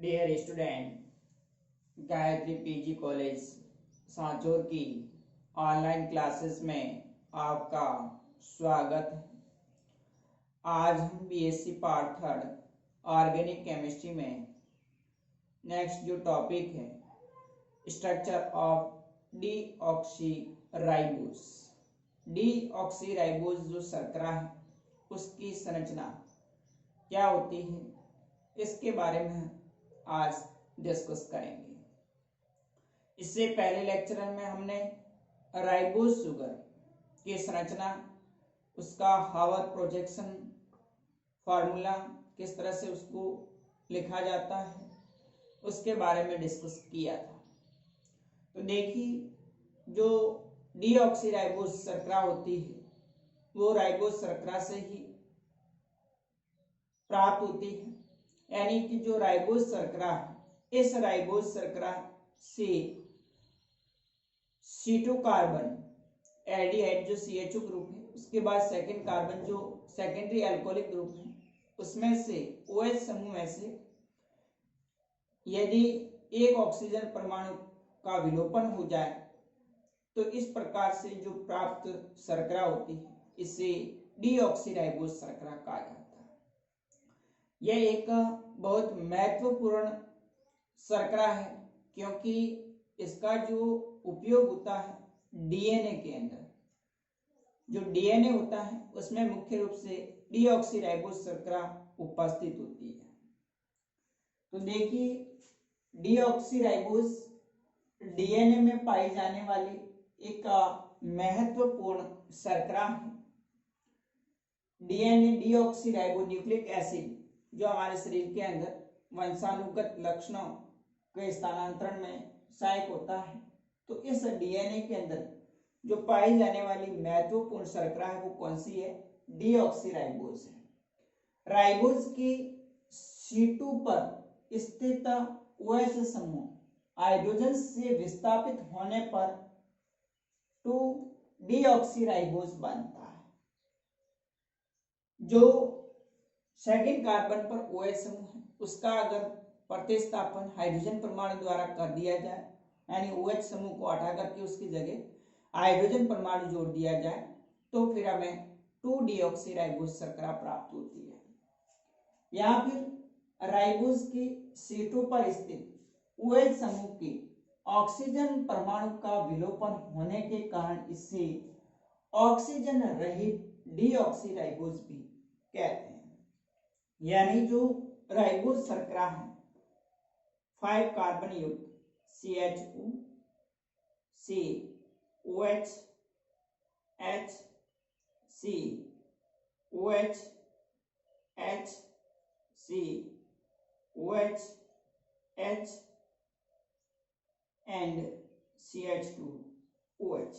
Dear student, Gayatri PG college Sanchore की online classes में आपका स्वागत है। आज हम BSc part third organic chemistry में नेक्स्ट जो टॉपिक है स्ट्रक्चर ऑफ डीऑक्सीराइबोज। डीऑक्सीराइबोज जो शर्करा है उसकी संरचना क्या होती है, इसके बारे में आज डिस्कस करेंगे। इससे पहले लेक्चर में हमने राइबोज शुगर की संरचना, उसका हावर प्रोजेक्शन फार्मूला, किस तरह से उसको लिखा जाता है, उसके बारे में डिस्कस किया था। तो देखिए, जो डीऑक्सीराइबोज शर्करा होती है वो राइबोज शर्करा से ही प्राप्त होती है। यानी कि जो राइबोज शर्करा है, इस राइबोज शर्करा से C2 कार्बन एल्डिहाइड जो CHO ग्रुप है, उसके बाद सेकंड कार्बन जो सेकेंडरी अल्कोहलिक ग्रुप है, उसमें से OH समूह में से यदि एक ऑक्सीजन परमाणु का विलोपन हो जाए तो इस प्रकार से जो प्राप्त शर्करा होती है इसे डीऑक्सीराइबोज शर्करा कहा जाता है। यह एक बहुत महत्वपूर्ण शर्करा है क्योंकि इसका जो उपयोग होता है डीएनए के अंदर, जो डीएनए होता है उसमें मुख्य रूप से डीऑक्सीराइबोज शर्करा उपस्थित होती है। तो देखिए, डीऑक्सीराइबोज डीएनए में पाई जाने वाली एक महत्वपूर्ण शर्करा है। डीएनए डीऑक्सीराइबो न्यूक्लिक एसिड जो हमारे शरीर के अंदर वंशानुगत लक्षणों के स्थानांतरण में सहायक होता है। तो इस डीएनए के अंदर जो पाई जाने वाली महत्वपूर्ण शर्करा है वो कौन सी है? डीऑक्सीराइबोज है। राइबोज की C2 पर स्थित OH समूह हाइड्रोजन से विस्थापित होने पर 2 डीऑक्सीराइबोज बनता है। जो सेकंड कार्बन पर OH समूह है उसका अगर प्रतिस्थापन हाइड्रोजन परमाणु द्वारा कर दिया जाए, यानी OH समूह को हटा करके उसकी जगह हाइड्रोजन परमाणु जोड़ दिया जाए, तो फिर हमें 2 डीऑक्सीराइबोज शर्करा प्राप्त होती है। या फिर राइबोज की C2 पर स्थित OH समूह के ऑक्सीजन परमाणु का विलोपन होने के कारण इसे ऑक्सीजन रहित डीऑक्सीराइबोज भी कहते हैं। यानी जो राइबोज शर्करा है 5 कार्बन युक्त CHO C OH H C OH H C OH H and CH2OH,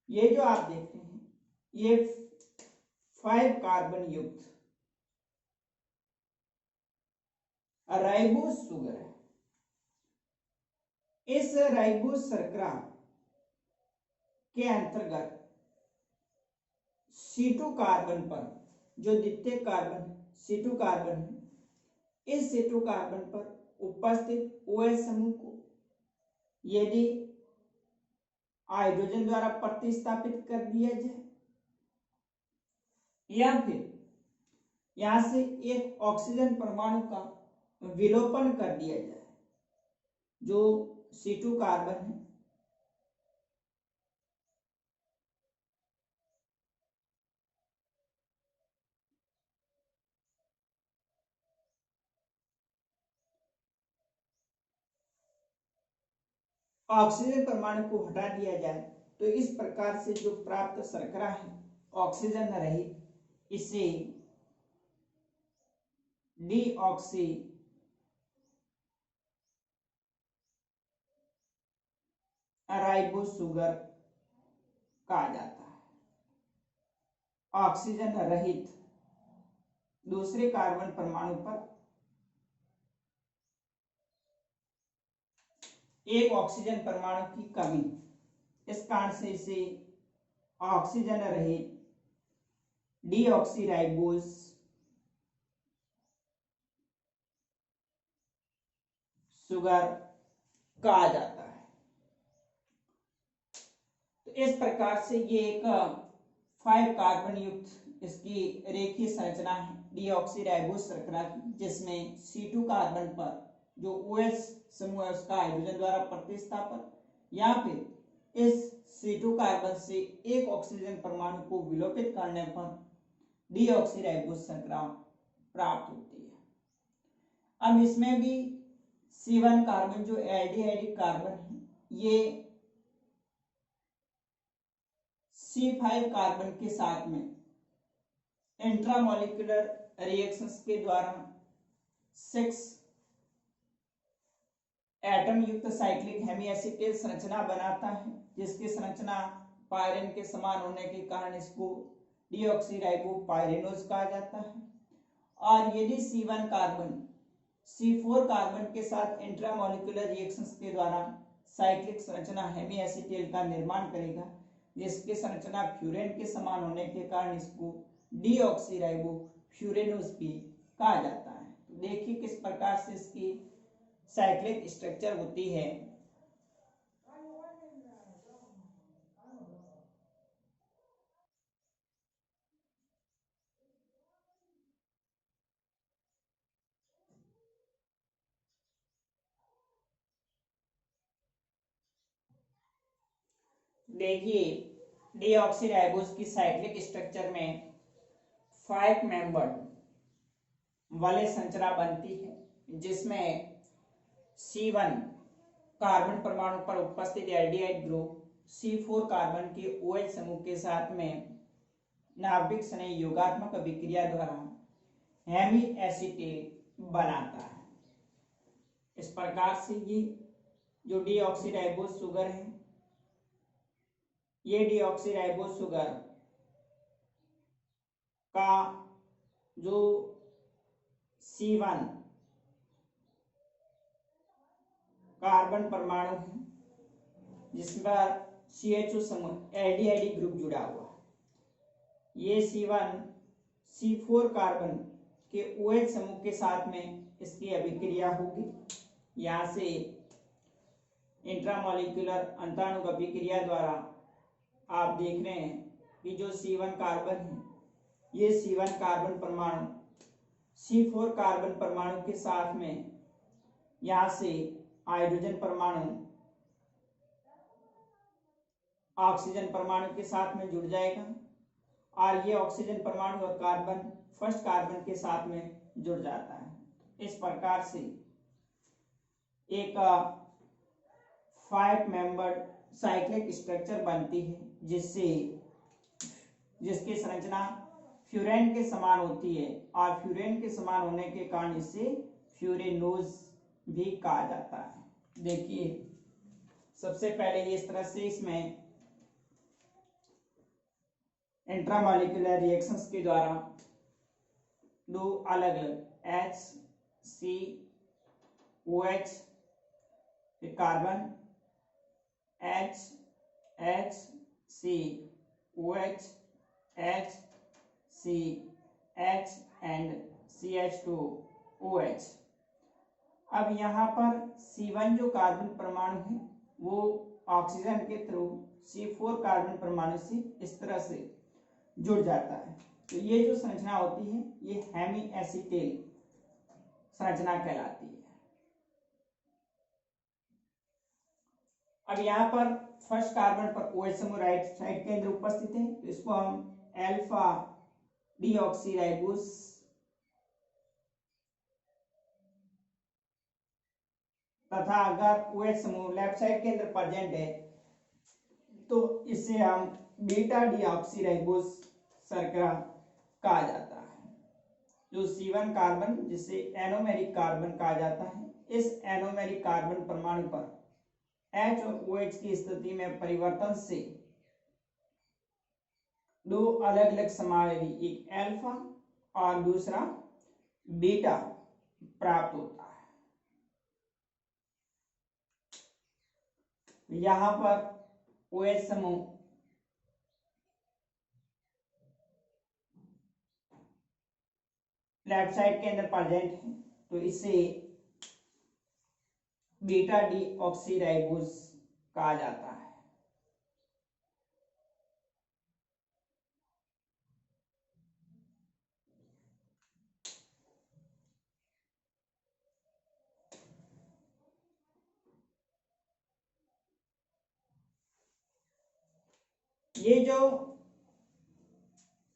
ये जो आप देखते हैं ये 5 कार्बन युक्त राइबोज शुगर है। इस राइबोज शर्करा के अंतर्गत C2 कार्बन पर जो द्वितीय कार्बन C2 कार्बन है, इस C2 कार्बन पर उपस्थित OH समूह को यदि हाइड्रोजन द्वारा प्रतिस्थापित कर दिया जाए या फिर यहां से एक ऑक्सीजन परमाणु का विलोपन कर दिया जाए, जो C2 कार्बन है ऑक्सीजन परमाणु को हटा दिया जाए, तो इस प्रकार से जो प्राप्त शर्करा है ऑक्सीजन रहित, इसे डीऑक्सी राइबोज शुगर कहा जाता है। ऑक्सीजन रहित दूसरे कार्बन परमाणु पर एक ऑक्सीजन परमाणु की कमी, इस कारण से इसे ऑक्सीजन रहित डीऑक्सीराइबोज सुगर कहा जाता है। तो इस प्रकार से ये एक 5 कार्बन युक्त इसकी रेखीय संरचना है डीऑक्सीराइबोस शर्करा की, जिसमें C2 कार्बन पर जो OH समूह है उसका हाइड्रोजन द्वारा प्रतिस्थापन या फिर इस C2 कार्बन से एक ऑक्सीजन परमाणु को विलोपित करने पर डीऑक्सीराइबोस शर्करा प्राप्त होती है। अब इसमें भी C1 कार्बन जो एल्डिहाइडिक कार्बन है ये C5 कार्बन के साथ में इंट्रामोलिकुलर रिएक्शंस के द्वारा 6 एटम युक्त साइक्लिक हेमीएसिटेल संरचना बनाता है, जिसकी संरचना पायरेन के समान होने के कारण इसको डीऑक्सीराइबोपायरेनोज कहा जाता है। और यदि C1 कार्बन C4 कार्बन के साथ इंट्रामोलिकुलर रिएक्शंस के द्वारा साइक्लिक संरचना हेमीएसिटेल का निर्माण करेगा, जिसकी संरचना फ्यूरेन के समान होने के कारण इसको डीऑक्सीराइबोफ्यूरेनोज भी कहा जाता है। तो देखिए किस प्रकार से इसकी साइक्लिक स्ट्रक्चर होती है। देखिए डीऑक्सीराइबोस की साइक्लिक स्ट्रक्चर में 5 मेंबर वाले संरचना बनती है, जिसमें C1 कार्बन परमाणु पर उपस्थित एल्डिहाइड ग्रुप C4 कार्बन के OH समूह के साथ में नाभिक स्नेह योगात्मक अभिक्रिया द्वारा हेमी एसीटेट बनाता है। इस प्रकार से ये जो डीऑक्सीराइबोस शुगर है, ये डीऑक्सीराइबोस शुगर का जो C1 कार्बन परमाणु है जिस पर CHO समूह एल्डिहाइड ग्रुप जुड़ा हुआ है, ये C1 C4 कार्बन के OH समूह के साथ में इसकी अभिक्रिया होगी। यहाँ से इंट्रामोलिकुलर अंताणु अभिक्रिया द्वारा आप देख रहे हैं कि जो C1 कार्बन है ये C1 कार्बन परमाणु C4 कार्बन परमाणु के साथ में यहाँ से हाइड्रोजन परमाणु ऑक्सीजन परमाणु के साथ में जुड़ जाएगा और ये ऑक्सीजन परमाणु और कार्बन फर्स्ट कार्बन के साथ में जुड़ जाता है। इस प्रकार से एक 5 मेंबर्ड साइक्लिक स्ट्रक्चर बनती है, जिसकी संरचना फ्यूरेन के समान होती है और फ्यूरेन के समान होने के कारण इसे फ्यूरेनोज भी कहा जाता है। देखिए सबसे पहले ये इस तरह से इसमें इंट्रामोलिकुलर रिएक्शंस के द्वारा दो अलग अलग HCOH फिर carbon HCOH HCH and CH2OH। अब यहाँ पर C1 जो कार्बन परमाणु है वो ऑक्सीजन के थ्रू C4 कार्बन परमाणु से इस तरह से जुड़ जाता है। तो ये जो संरचना होती है ये हेमी एसीटेल संरचना कहलाती है। अब यहाँ पर फर्स्ट कार्बन पर OH समूह राइट साइड के अंदर उपस्थित है, तो इसको हम अल्फा डीऑक्सीराइबोस तथा अगर OH समूह लेफ्ट साइड के अंदर प्रेजेंट है तो इसे हम बीटा डीऑक्सीराइबोस शर्करा कहा जाता है। जो C1 कार्बन जिसे एनोमेरिक कार्बन कहा जाता है, इस एनोमेरिक कार्बन परमाणु पर H और OH की स्थिति में परिवर्तन से दो अलग अलग समावेशी, एक अल्फा और दूसरा बीटा प्राप्त होता है। यहां पर OH समूह लेफ्ट साइड के अंदर प्रेजेंट है, तो इसे बीटा डी ऑक्सीराइबोज कहा जाता है। ये जो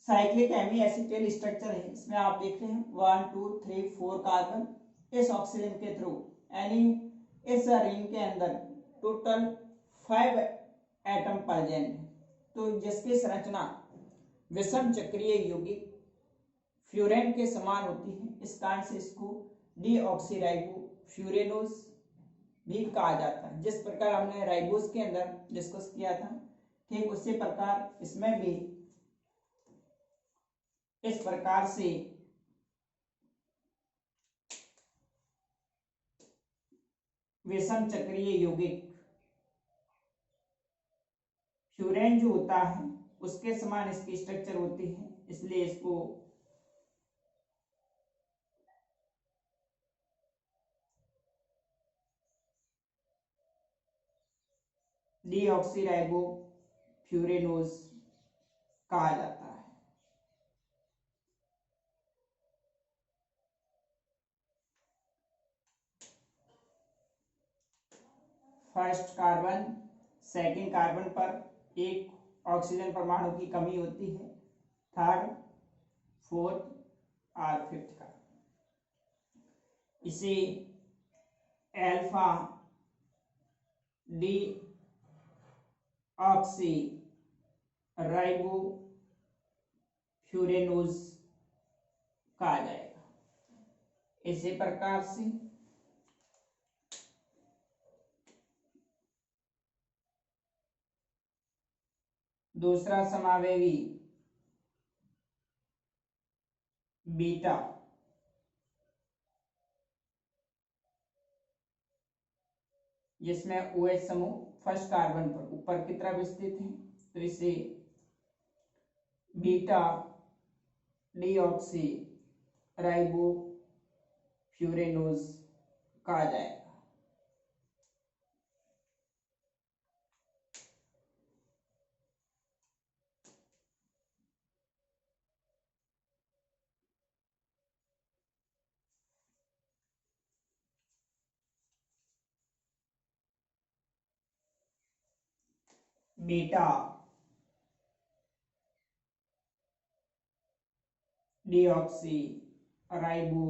साइक्लिक एमी एसिटेल स्ट्रक्चर है, इसमें आप देख रहे हैं 1 2 3 4 कार्बन इस ऑक्सीजन के थ्रू, यानी इस रिंग के अंदर टोटल 5 एटम प्रेजेंट है। तो जिसकी संरचना विषम चक्रीय यौगिक फ्यूरेन के समान होती है, इस कारण से इसको डीऑक्सीराइबो फ्यूरेनोज भी कहा जाता है। जिस प्रकार हमने राइबोज के अंदर डिस्कस किया था, ठीक उसी प्रकार इसमें भी इस प्रकार से विषम चक्रीय यौगिक फ्यूरेन जो होता है उसके समान इसकी स्ट्रक्चर होती है, इसलिए इसको डीऑक्सीराइबो फ्यूरेनोज कहा जाता है। फर्स्ट कार्बन सेकंड कार्बन पर एक ऑक्सीजन परमाणु की कमी होती है, थर्ड फोर्थ और फिफ्थ कार्बन, इसे अल्फा डी ऑक्सी राइबो फ्यूरेनोज कहा जाएगा। इसी प्रकार से दूसरा समावेवी बीटा जिसमें OH समूह फर्स्ट कार्बन पर ऊपर की तरफ स्थित है, तो इसे बीटा डीऑक्सी राइबो फ्यूरेनोज कहा जाएगा। बीटा डीऑक्सी राइबो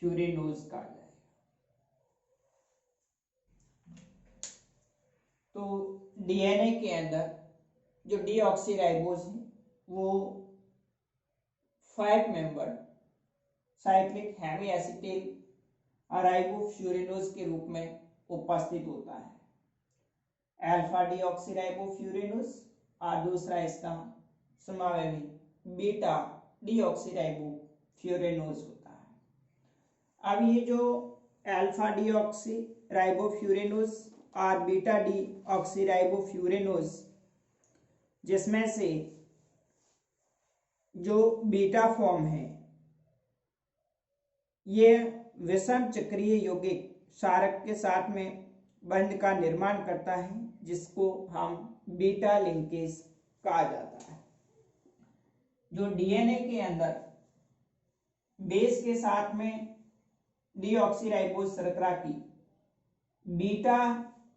फ्यूरेनोज कहा जाएगा। तो डीएनए के अंदर जो डीऑक्सीराइबोज है वो 5 मेंबर साइक्लिक हेमी एसिटिल राइबोफ्यूरेनोज के रूप में उपस्थित होता है। अल्फा डीऑक्सीराइबोफ्यूरेनोज और दूसरा इसका समावेशी बीटा डीऑक्सीराइबोफ्यूरेनोज होता है। अब ये जो अल्फा डीऑक्सीराइबोफ्यूरेनोज और बीटा डीऑक्सीराइबोफ्यूरेनोज, जिसमें से जो बीटा फॉर्म है ये विषम चक्रीय यौगिक क्षारक के साथ में बंध का निर्माण करता है, जिसको हम बीटा लिंकेज कहा जाता है। जो डीएनए के अंदर बेस के साथ में डीऑक्सीराइबोज शर्करा की बीटा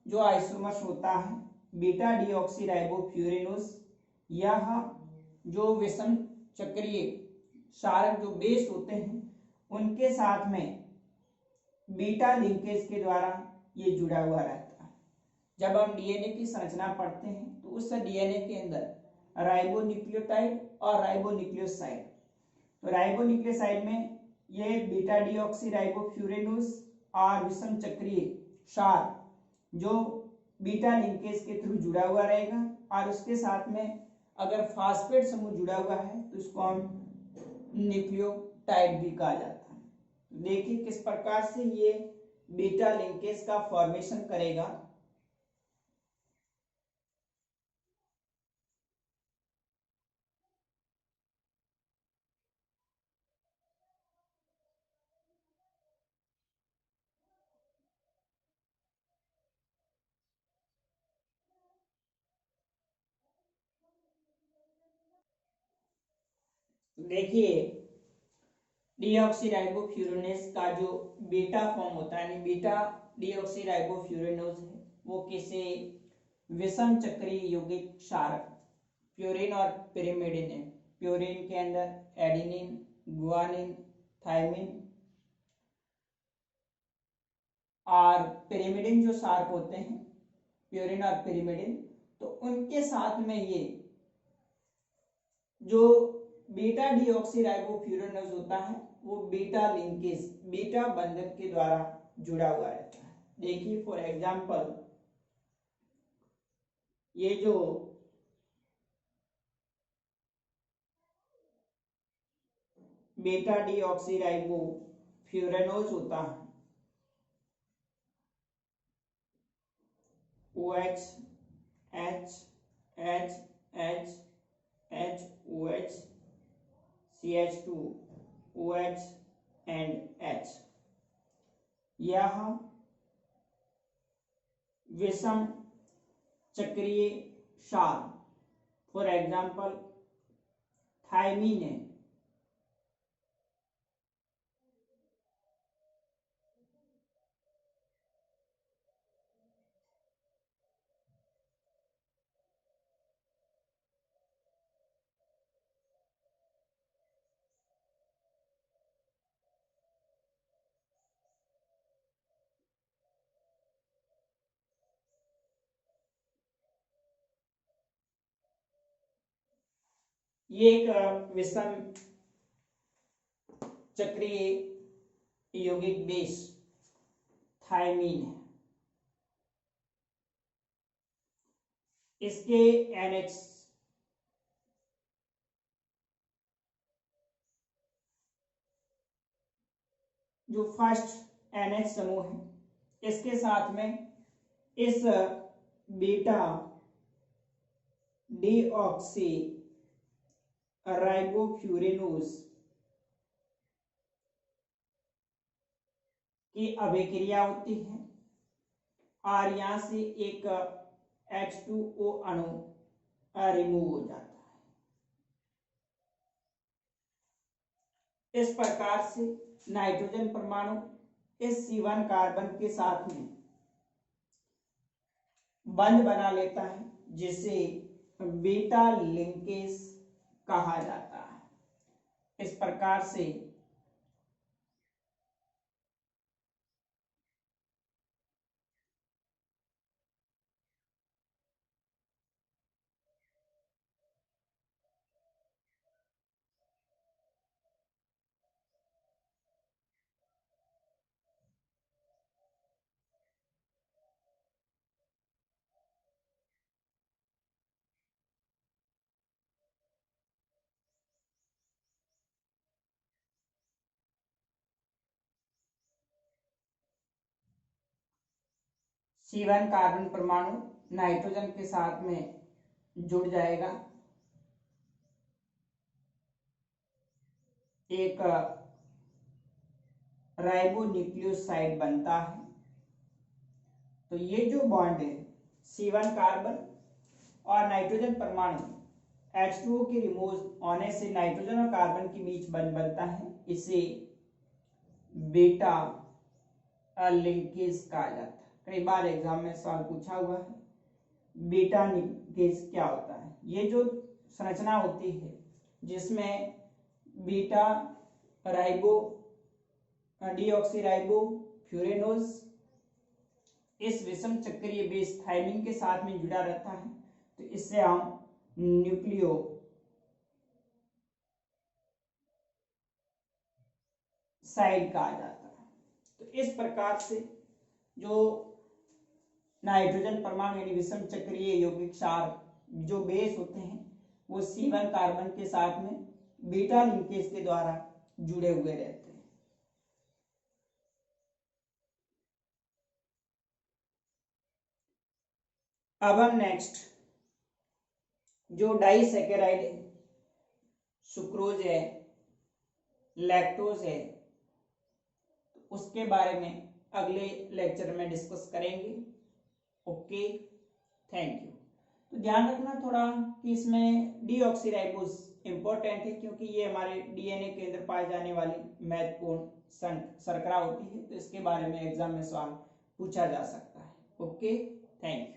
जो आइसोमर्स होता है बीटा डीऑक्सीराइबोफ्यूरेनोज, यह जो विषम चक्रीय क्षारक जो बेस होते हैं उनके साथ में बीटा लिंकेज के द्वारा ये जुड़ा हुआ रहता है। जब हम डीएनए की संरचना पढ़ते हैं तो उस डीएनए के अंदर राइबोन्यूक्लियोटाइड और राइबोन्यूक्लियोसाइड, तो राइबोन्यूक्लियोसाइड में ये बीटा डीऑक्सीराइबोफ्यूरेनोज और विषम चक्रीय क्षार जो बीटा लिंकेज के थ्रू जुड़ा हुआ रहेगा, और उसके साथ में अगर फास्फेट समूह जुड़ा हुआ है तो उसको हम न्यूक्लियोटाइड भी कहा जाता है। देखिए किस प्रकार से ये बीटा लिंकेज का फॉर्मेशन करेगा। देखिए, डीऑक्सीराइबोफ्यूरेनेस का जो बीटा फॉर्म होता है, यानी बीटा डीऑक्सीराइबोफ्यूरेनोज है, वो किसी विषम चक्रीय यौगिक क्षारक प्यूरिन और पिरिमिडिन है। प्यूरिन के अंदर एडिनिन, गुआनिन, थायमिन और पिरिमिडिन जो शार्क होते हैं, प्यूरिन और पिरिमिडिन, तो उनके साथ में ये जो बीटा डीऑक्सीराइबोफ्यूरेनोज होता है वो बीटा लिंकेज, बीटा बंधन के द्वारा जुड़ा हुआ रहता है। देखिए फॉर एग्जांपल, ये जो बीटा डीऑक्सीराइबोफ्यूरेनोज होता है, OH H H H H OH CH2 OH and H, यह विषम चक्रीय क्षार फॉर एग्जांपल थायमीन है। ये एक विषम चक्रीय यौगिक बेस थायमीन है। इसके NH जो फर्स्ट NH समूह है, इसके साथ में इस बीटा डीऑक्सी राइबोफ्यूरेनोज की अभिक्रिया होती है और यहां से एक H2O अणु रिमूव हो जाता है। इस प्रकार से नाइट्रोजन परमाणु इस C1 कार्बन के साथ में बंध बना लेता है, जिसे बीटा लिंकेज कहा जाता है। इस प्रकार से C1 कार्बन परमाणु नाइट्रोजन के साथ में जुड़ जाएगा, एक राइबोन्यूक्लियोसाइड बनता है। तो ये जो बॉन्ड है C1 कार्बन और नाइट्रोजन परमाणु H2O के रिमूव होने से नाइट्रोजन और कार्बन के बीच बंध बनता है, इसे बीटा लिंकेज कहा जाता है। कई बार एग्जाम में सवाल पूछा हुआ है, बीटा लिंकेज क्या होता है। ये जो संरचना होती है जिसमें बीटा राइबो डीऑक्सीराइबोफ्यूरेनोज इस विषम चक्रीय बेस थायमीन के साथ में जुड़ा रहता है, तो इससे हम न्यूक्लियो साइड कहा जाता है। तो इस प्रकार से जो नाइट्रोजन परमाणु यानी विषम चक्रीय यौगिक क्षार जो बेस होते हैं वो C1 कार्बन के साथ में बीटा लिंकेज के द्वारा जुड़े हुए रहते हैं। अब हम नेक्स्ट जो डाइसैकेराइड है, सुक्रोज है, लैक्टोज है, उसके बारे में अगले लेक्चर में डिस्कस करेंगे। Okay, thank you. तो ध्यान रखना थोड़ा कि इसमें डीऑक्सीराइबोस इंपॉर्टेंट है, क्योंकि ये हमारे डीएनए के अंदर पाए जाने वाली महत्वपूर्ण शर्करा होती है। तो इसके बारे में एग्जाम में सवाल पूछा जा सकता है। Okay, thank you.